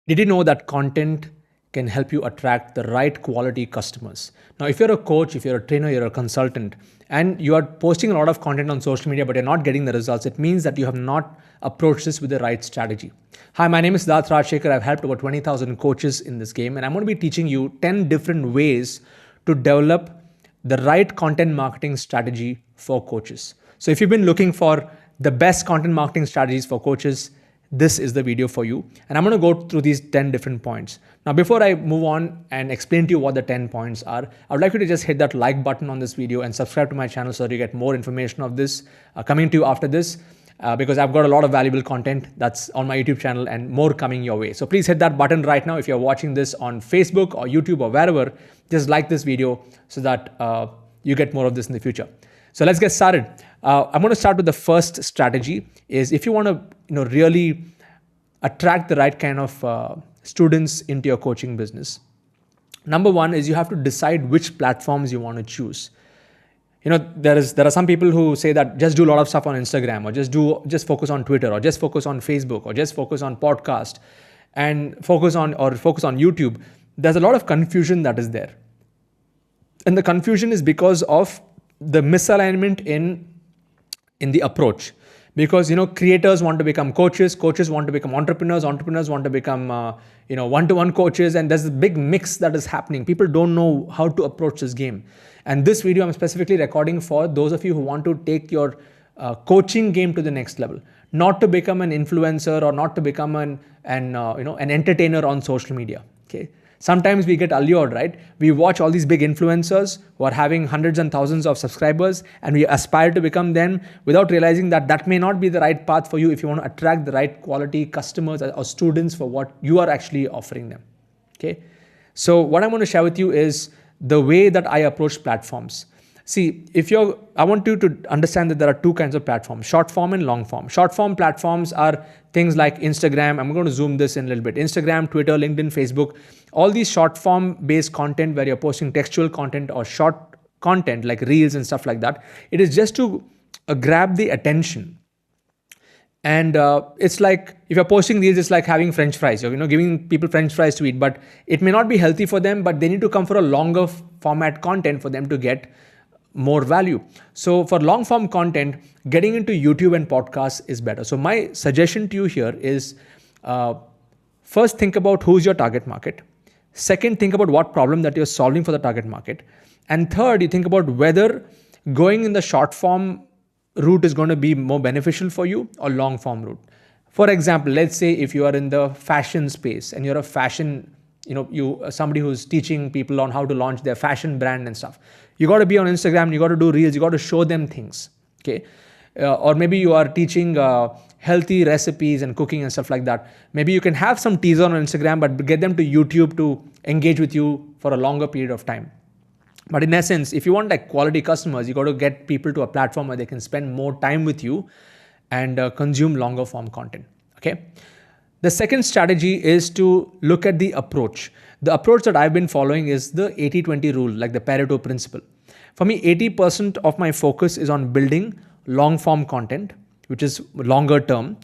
Did you know that content can help you attract the right quality customers? Now, if you're a coach, if you're a trainer, you're a consultant, and you are posting a lot of content on social media, but you're not getting the results, it means that you have not approached this with the right strategy. Hi, my name is Siddharth Rajsekar. I've helped over 20,000 coaches in this game, and I'm going to be teaching you 10 different ways to develop the right content marketing strategy for coaches. So if you've been looking for the best content marketing strategies for coaches, this is the video for you. And I'm going to go through these 10 different points. Now, before I move on and explain to you what the 10 points are, I would like you to just hit that like button on this video and subscribe to my channel so that you get more information of this coming to you after this. Because I've got a lot of valuable content that's on my YouTube channel and more coming your way. So please hit that button right now. If you're watching this on Facebook or YouTube or wherever, just like this video so that you get more of this in the future. So let's get started. I'm going to start with the first strategy is if you want to really attract the right kind of students into your coaching business. Number one is you have to decide which platforms you want to choose. There are some people who say that just do a lot of stuff on Instagram, or just focus on Twitter, or just focus on Facebook, or just focus on podcast and focus on YouTube. There's a lot of confusion that is there. And the confusion is because of the misalignment in the approach. Because creators want to become coaches want to become entrepreneurs want to become one-to-one coaches, and there's a big mix that is happening. People don't know how to approach this game. And this video I'm specifically recording for those of you who want to take your coaching game to the next level, not to become an influencer or not to become an entertainer on social media. Okay. Sometimes we get allured, right? We watch all these big influencers who are having hundreds and thousands of subscribers, and we aspire to become them without realizing that that may not be the right path for you if you want to attract the right quality customers or students for what you are actually offering them. Okay. So what I'm going to share with you is the way that I approach platforms. See, I want you to understand that there are two kinds of platforms, short form and long form. Short form platforms are things like Instagram. I'm going to zoom this in a little bit. Instagram, Twitter, LinkedIn, Facebook, all these short form based content where you're posting textual content or short content like reels and stuff like that. It is just to grab the attention. And it's like, if you're posting these, it's like having French fries, giving people French fries to eat, but it may not be healthy for them, but they need to come for a longer format content for them to get more value. So for long form content, getting into YouTube and podcasts is better. So my suggestion to you here is first think about who's your target market. Second, think about what problem that you're solving for the target market. And third, you think about whether going in the short form route is going to be more beneficial for you or long form route. For example, let's say if you are in the fashion space and you're a fashion, somebody who's teaching people on how to launch their fashion brand and stuff. You got to be on Instagram, you got to do reels, you got to show them things. Okay. Or maybe you are teaching healthy recipes and cooking and stuff like that. Maybe you can have some teaser on Instagram, but get them to YouTube to engage with you for a longer period of time. But in essence, if you want like quality customers, you got to get people to a platform where they can spend more time with you and consume longer form content. Okay. The second strategy is to look at the approach. The approach that I've been following is the 80-20 rule, like the Pareto principle. For me, 80% of my focus is on building long form content, which is longer term,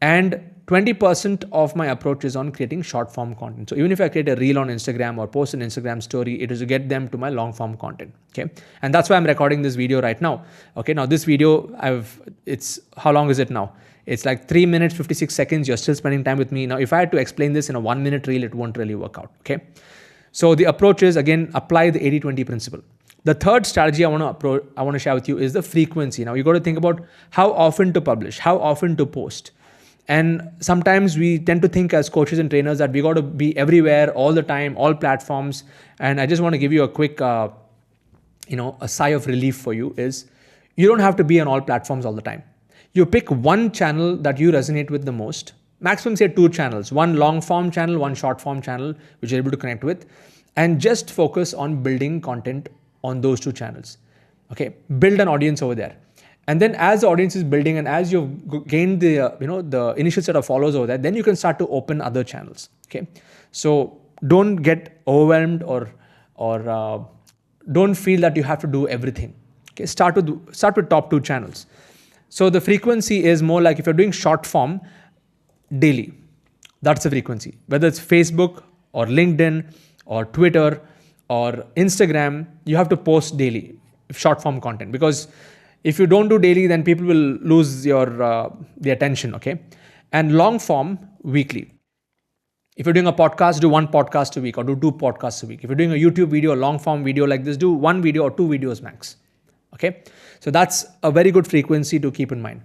and 20% of my approach is on creating short form content. So even if I create a reel on Instagram or post an Instagram story, it is to get them to my long form content. Okay. And that's why I'm recording this video right now. Okay. Now this video, how long is it now? It's like 3 minutes, 56 seconds. You're still spending time with me. Now, if I had to explain this in a 1 minute reel, it won't really work out. Okay. So the approach is, again, apply the 80-20 principle. The third strategy I want to share with you is the frequency. Now you got to think about how often to publish, how often to post. And sometimes we tend to think as coaches and trainers that we got to be everywhere all the time, all platforms. And I just want to give you a quick, a sigh of relief for you is you don't have to be on all platforms all the time. You pick one channel that you resonate with the most, maximum say 2 channels, one long form channel, one short form channel, which you're able to connect with, and just focus on building content on those 2 channels. Okay, build an audience over there. And then as the audience is building and as you've gained the initial set of followers over there, then you can start to open other channels. Okay, so don't get overwhelmed or don't feel that you have to do everything. Okay, start with top 2 channels. So the frequency is more like if you're doing short form, daily. That's the frequency. Whether it's Facebook or LinkedIn or Twitter or Instagram, you have to post daily, short form content, because if you don't do daily, then people will lose your the attention. Okay, and long form weekly. If you're doing a podcast, do one podcast a week or do two podcasts a week. If you're doing a YouTube video, long form video like this, do one video or two videos max. Okay, so that's a very good frequency to keep in mind.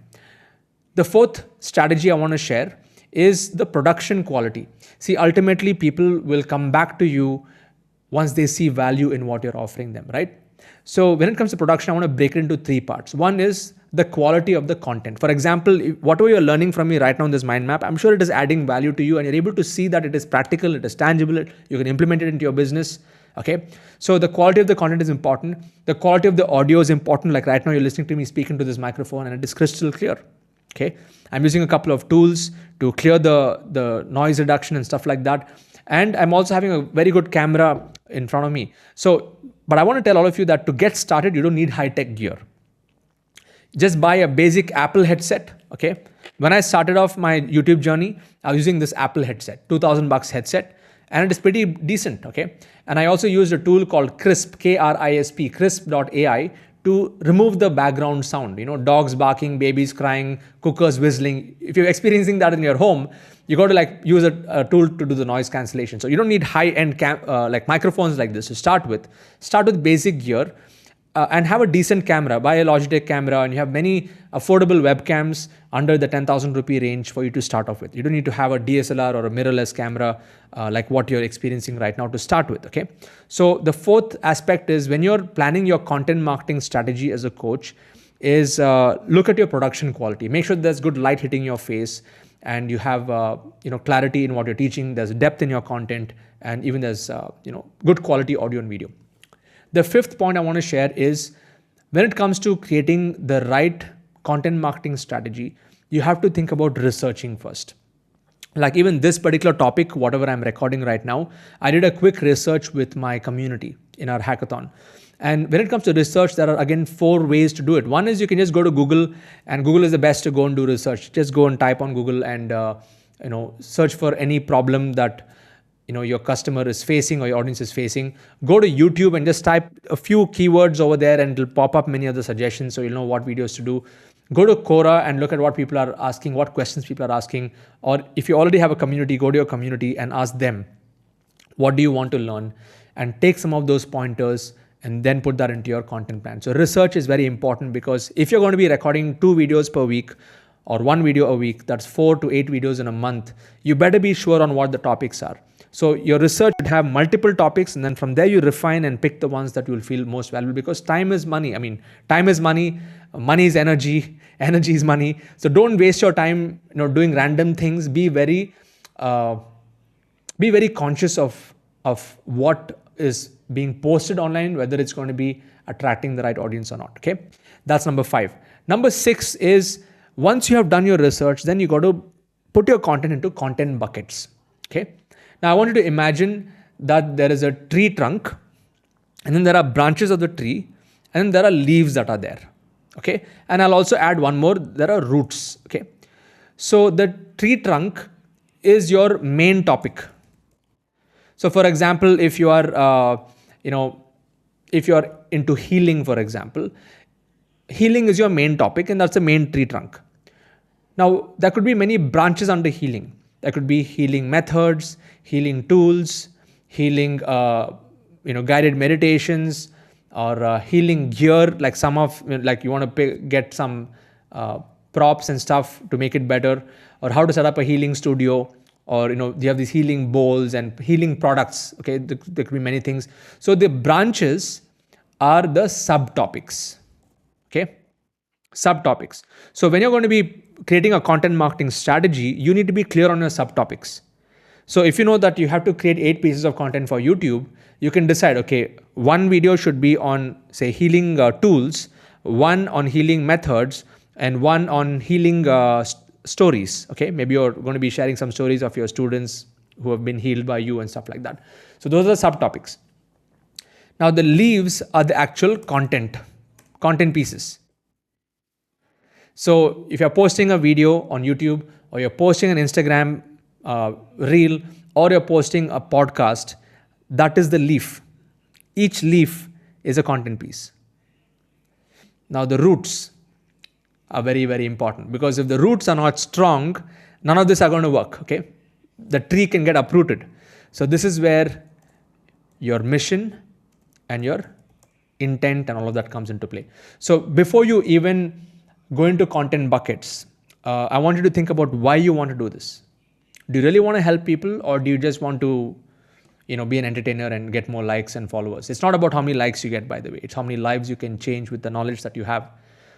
The fourth strategy I want to share is the production quality. See, ultimately, people will come back to you once they see value in what you're offering them, right? So when it comes to production, I want to break it into three parts. One is the quality of the content. For example, whatever you're learning from me right now in this mind map, I'm sure it is adding value to you and you're able to see that it is practical, it is tangible, you can implement it into your business. Okay, so the quality of the content is important. The quality of the audio is important. Like right now, you're listening to me speaking to this microphone and it is crystal clear. Okay, I'm using a couple of tools to clear the noise reduction and stuff like that. And I'm also having a very good camera in front of me. So, but I want to tell all of you that to get started, you don't need high-tech gear. Just buy a basic Apple headset. Okay, when I started off my YouTube journey, I was using this Apple headset, $2,000 headset, and it is pretty decent. Okay, and I also used a tool called Crisp, K-R-I-S-P, Crisp.ai, to remove the background sound, dogs barking, babies crying, cookers whistling. If you're experiencing that in your home, you got to like use a tool to do the noise cancellation. So you don't need high-end like microphones like this to start with. Start with basic gear and have a decent camera. Buy a Logitech camera, and you have many affordable webcams under the 10,000 rupee range for you to start off with. You don't need to have a DSLR or a mirrorless camera like what you're experiencing right now to start with. Okay, so the fourth aspect is when you're planning your content marketing strategy as a coach is look at your production quality. Make sure there's good light hitting your face and you have clarity in what you're teaching. There's depth in your content, and even there's good quality audio and video. The fifth point I want to share is when it comes to creating the right content marketing strategy, you have to think about researching first. Like even this particular topic, whatever I'm recording right now, I did a quick research with my community in our hackathon. And when it comes to research, there are again 4 ways to do it. One is you can just go to Google, and Google is the best to go and do research. Just go and type on Google and search for any problem that your customer is facing or your audience is facing. Go to YouTube and just type a few keywords over there and it'll pop up many other suggestions so you'll know what videos to do. Go to Quora and look at what people are asking, what questions people are asking. Or if you already have a community, go to your community and ask them, what do you want to learn? And take some of those pointers and then put that into your content plan. So research is very important, because if you're going to be recording 2 videos per week or 1 video a week, that's 4 to 8 videos in a month, you better be sure on what the topics are. So your research should have multiple topics, and then from there you refine and pick the ones that you will feel most valuable, because time is money. I mean, time is money, money is energy, energy is money. So don't waste your time doing random things. Be very conscious of what is being posted online, whether it's going to be attracting the right audience or not. Okay, that's number 5. Number 6 is once you have done your research, then you got to put your content into content buckets. Okay. Now, I want you to imagine that there is a tree trunk, and then there are branches of the tree, and then there are leaves that are there. Okay. And I'll also add one more. There are roots. Okay. So the tree trunk is your main topic. So for example, if you are, if you are into healing, for example, healing is your main topic, and that's the main tree trunk. Now, there could be many branches under healing. There could be healing methods, healing tools, healing, guided meditations, or healing gear. Like you want to get some props and stuff to make it better, or how to set up a healing studio, or you have these healing bowls and healing products. Okay, there could be many things. So the branches are the subtopics. Okay, subtopics. So when you're going to be creating a content marketing strategy, you need to be clear on your subtopics. So if you know that you have to create 8 pieces of content for YouTube, you can decide, okay, 1 video should be on, say, healing tools, 1 on healing methods, and 1 on healing stories. Okay, maybe you're going to be sharing some stories of your students who have been healed by you and stuff like that. So those are the subtopics. Now the leaves are the actual content pieces. So if you're posting a video on YouTube, or you're posting an Instagram reel, or you're posting a podcast, that is the leaf. Each leaf is a content piece. Now the roots are very, very important, because if the roots are not strong, none of this are going to work. Okay, the tree can get uprooted. So this is where your mission and your intent and all of that comes into play. So before you even go into content buckets, I want you to think about why you want to do this. Do you really want to help people, or do you just want to, be an entertainer and get more likes and followers? It's not about how many likes you get, by the way. It's how many lives you can change with the knowledge that you have.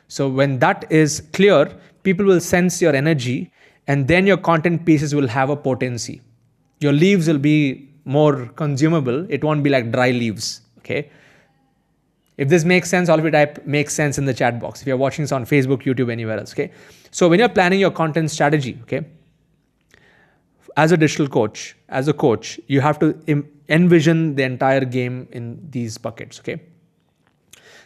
So when that is clear, people will sense your energy, and then your content pieces will have a potency. Your leaves will be more consumable. It won't be like dry leaves. Okay. If this makes sense, all of you type makes sense in the chat box. If you're watching this on Facebook, YouTube, anywhere else. Okay. So when you're planning your content strategy, okay, as a digital coach, as a coach, you have to envision the entire game in these buckets. Okay.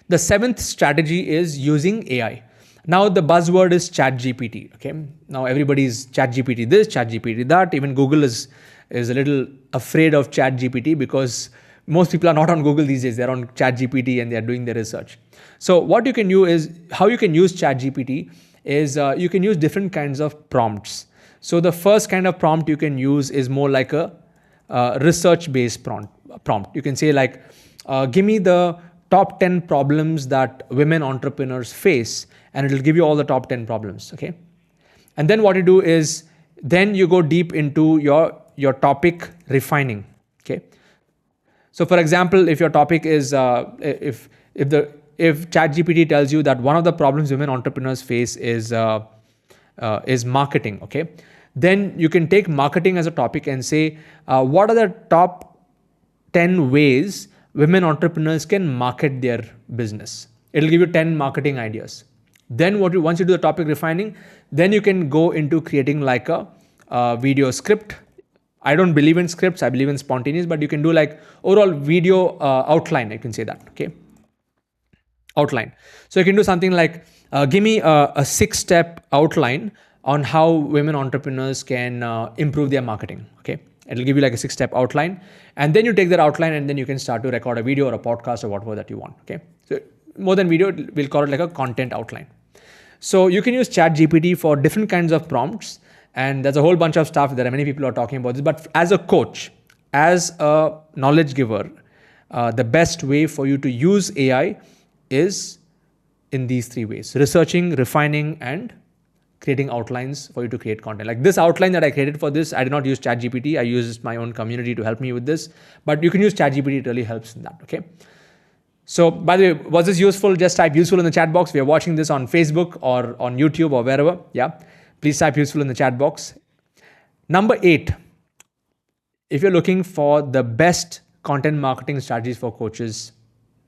The seventh strategy is using AI. Now the buzzword is ChatGPT. Okay. Now everybody's ChatGPT this, ChatGPT that. Even Google is a little afraid of ChatGPT, because most people are not on Google these days. They're on ChatGPT and they're doing their research. So what you can do is, how you can use ChatGPT is you can use different kinds of prompts. So the first kind of prompt you can use is more like a research-based prompt. You can say like, give me the top 10 problems that women entrepreneurs face, and it'll give you all the top 10 problems. Okay. And then what you do is, then you go deep into your topic refining. Okay. So for example, if your topic is, if ChatGPT tells you that one of the problems women entrepreneurs face is marketing. Okay. Then you can take marketing as a topic and say, what are the top 10 ways women entrepreneurs can market their business? It'll give you 10 marketing ideas. Then once you do the topic refining, then you can go into creating like a video script. I don't believe in scripts. I believe in spontaneous, but you can do like overall video outline. I can say that. Okay. Outline. So you can do something like, give me a 6-step outline on how women entrepreneurs can improve their marketing. Okay. It'll give you like a 6-step outline. And then you take that outline and then you can start to record a video or a podcast or whatever that you want. Okay. So more than video, we'll call it like a content outline. So you can use ChatGPT for different kinds of prompts. And there's a whole bunch of stuff. There are many people who are talking about this. But as a coach, as a knowledge giver, the best way for you to use AI is in these 3 ways: researching, refining, and creating outlines for you to create content. Like this outline that I created for this, I did not use ChatGPT. I used my own community to help me with this. But you can use ChatGPT. It really helps in that. Okay. So by the way, was this useful? Just type useful in the chat box. We are watching this on Facebook or on YouTube or wherever. Yeah. Please type useful in the chat box. Number 8, if you're looking for the best content marketing strategies for coaches,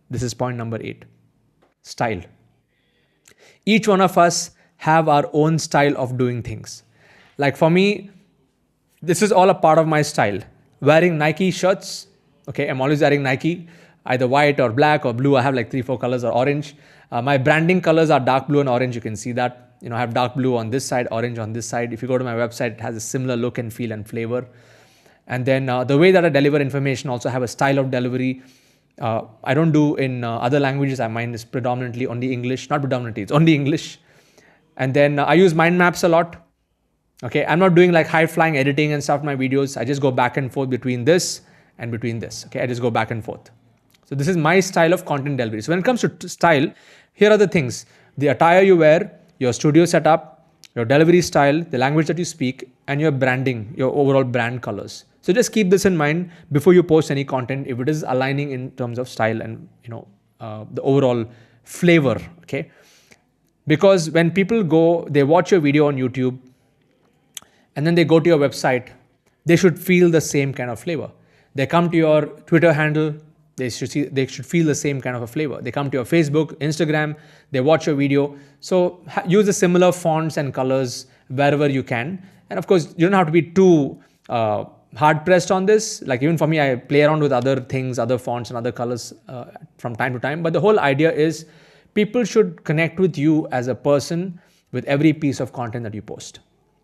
this is point number 8, style. Each one of us have our own style of doing things. Like for me, this is all a part of my style. Wearing Nike shirts. Okay. I'm always wearing Nike, either white or black or blue. I have like 3-4 colors, or orange. My branding colors are dark blue and orange. You can see that. I have dark blue on this side, orange on this side. If you go to my website, it has a similar look and feel and flavor. And then the way that I deliver information also have a style of delivery. I don't do in other languages. Mine is predominantly only English. Not predominantly, it's only English. And then I use mind maps a lot. Okay, I'm not doing like high-flying editing and stuff in my videos. I just go back and forth between this and between this. Okay, I just go back and forth. So this is my style of content delivery. So when it comes to style, here are the things: the attire you wear, your studio setup, your delivery style, the language that you speak, and your branding, your overall brand colors. So just keep this in mind before you post any content, if it is aligning in terms of style and the overall flavor. Okay, because when people they watch your video on YouTube, and then they go to your website, they should feel the same kind of flavor. They come to your Twitter handle, they should feel the same kind of a flavor. They come to your Facebook, Instagram, they watch your video. So use the similar fonts and colors wherever you can. And of course, you don't have to be too hard pressed on this. Like even for me, I play around with other things, other fonts and other colors from time to time. But the whole idea is people should connect with you as a person with every piece of content that you post.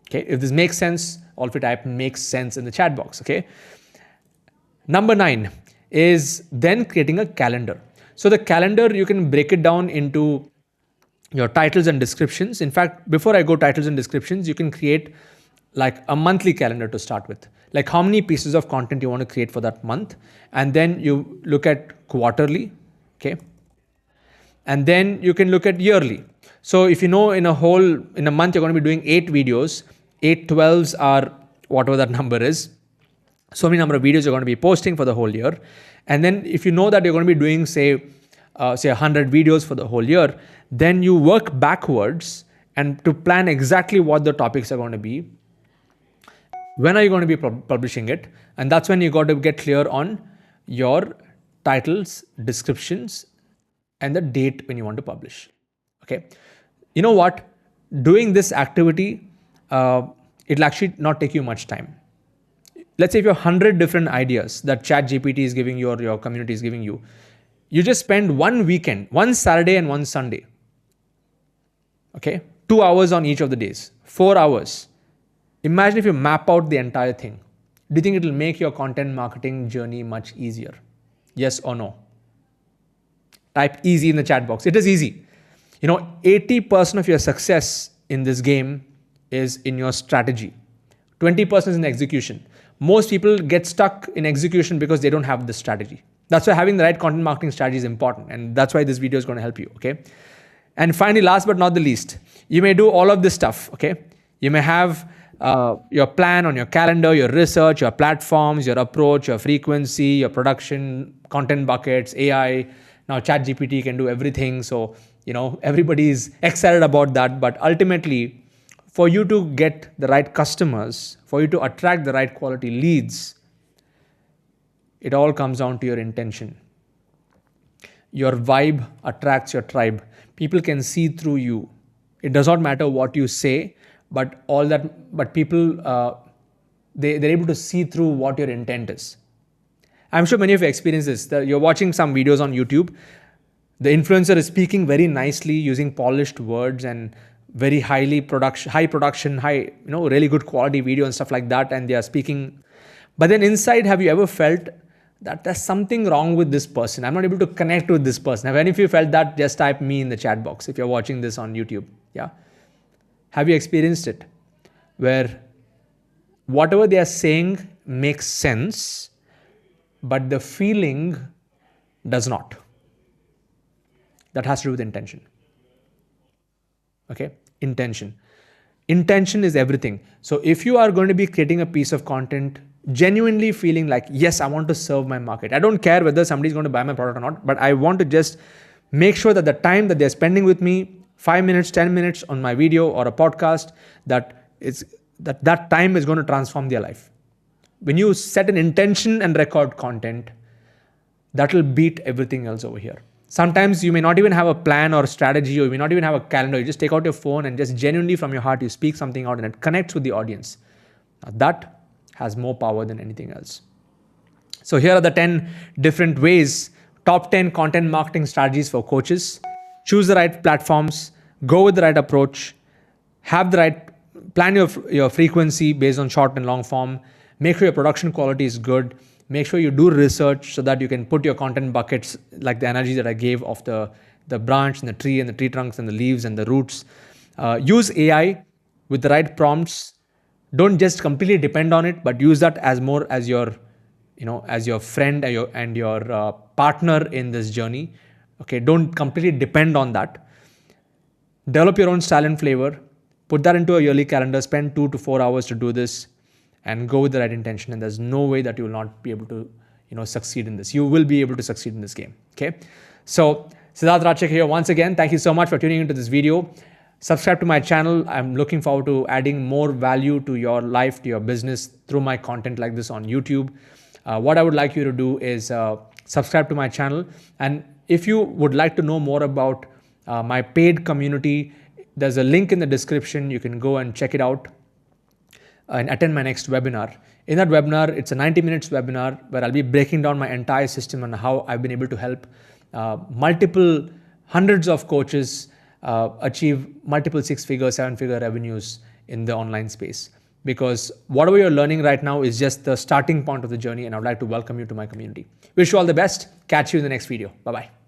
Okay, if this makes sense, all of you type makes sense in the chat box. Okay. Number 9 is then creating a calendar. So the calendar, you can break it down into your titles and descriptions. In fact, before I go titles and descriptions, you can create like a monthly calendar to start with. Like how many pieces of content you want to create for that month. And then you look at quarterly. Okay. And then you can look at yearly. So if you know in a month, you're going to be doing 8 videos, 8 12s are whatever that number is. So many number of videos you're going to be posting for the whole year. And then if you know that you're going to be doing say 100 videos for the whole year, then you work backwards and to plan exactly what the topics are going to be. When are you going to be publishing it? And that's when you got to get clear on your titles, descriptions, and the date when you want to publish. Okay. You know what? Doing this activity, it'll actually not take you much time. Let's say if you have 100 different ideas that ChatGPT is giving you or your community is giving you, you just spend one weekend, one Saturday and one Sunday. Okay. 2 hours on each of the days, 4 hours. Imagine if you map out the entire thing. Do you think it will make your content marketing journey much easier? Yes or no? Type easy in the chat box. It is easy. 80% of your success in this game is in your strategy. 20% is in execution. Most people get stuck in execution because they don't have the strategy. That's why having the right content marketing strategy is important. And that's why this video is going to help you. Okay. And finally, last but not the least, you may do all of this stuff. Okay. You may have your plan on your calendar, your research, your platforms, your approach, your frequency, your production, content buckets, AI. Now ChatGPT can do everything. So, everybody's excited about that. But ultimately, for you to get the right customers, for you to attract the right quality leads, it all comes down to your intention. Your vibe attracts your tribe. People can see through you. It does not matter what you say, but people, they're able to see through what your intent is. I'm sure many of you experience this. You're watching some videos on YouTube. The influencer is speaking very nicely using polished words and very high production, really good quality video and stuff like that. And they are speaking. But then inside, have you ever felt that there's something wrong with this person? I'm not able to connect with this person. Have any of you felt that? Just type me in the chat box if you're watching this on YouTube. Yeah. Have you experienced it? Where whatever they are saying makes sense, but the feeling does not. That has to do with intention. Okay, intention. Intention is everything. So if you are going to be creating a piece of content, genuinely feeling like, yes, I want to serve my market. I don't care whether somebody's going to buy my product or not, but I want to just make sure that the time that they're spending with me, 5 minutes, 10 minutes on my video or a podcast, that time is going to transform their life. When you set an intention and record content, that will beat everything else over here. Sometimes you may not even have a plan or a strategy, or you may not even have a calendar. You just take out your phone and just genuinely from your heart, you speak something out and it connects with the audience. Now that has more power than anything else. So here are the 10 different ways, top 10 content marketing strategies for coaches. Choose the right platforms, go with the right approach, have the right, plan your frequency based on short and long form, make sure your production quality is good, make sure you do research so that you can put your content buckets, like the analogy that I gave of the branch and the tree trunks and the leaves and the roots. Use AI with the right prompts. Don't just completely depend on it, but use that as more as your, as your friend and your partner in this journey. Okay, don't completely depend on that. Develop your own style and flavor. Put that into a yearly calendar. Spend 2 to 4 hours to do this, and go with the right intention. And there's no way that you will not be able to, succeed in this. You will be able to succeed in this game. Okay. So Siddharth Rajsekar here once again. Thank you so much for tuning into this video. Subscribe to my channel. I'm looking forward to adding more value to your life, to your business through my content like this on YouTube. What I would like you to do is subscribe to my channel. And if you would like to know more about my paid community, there's a link in the description. You can go and check it out and attend my next webinar. In that webinar, it's a 90 minutes webinar where I'll be breaking down my entire system and how I've been able to help hundreds of coaches achieve multiple 6-figure, 7-figure revenues in the online space. Because whatever you're learning right now is just the starting point of the journey, and I would like to welcome you to my community. Wish you all the best. Catch you in the next video. Bye-bye.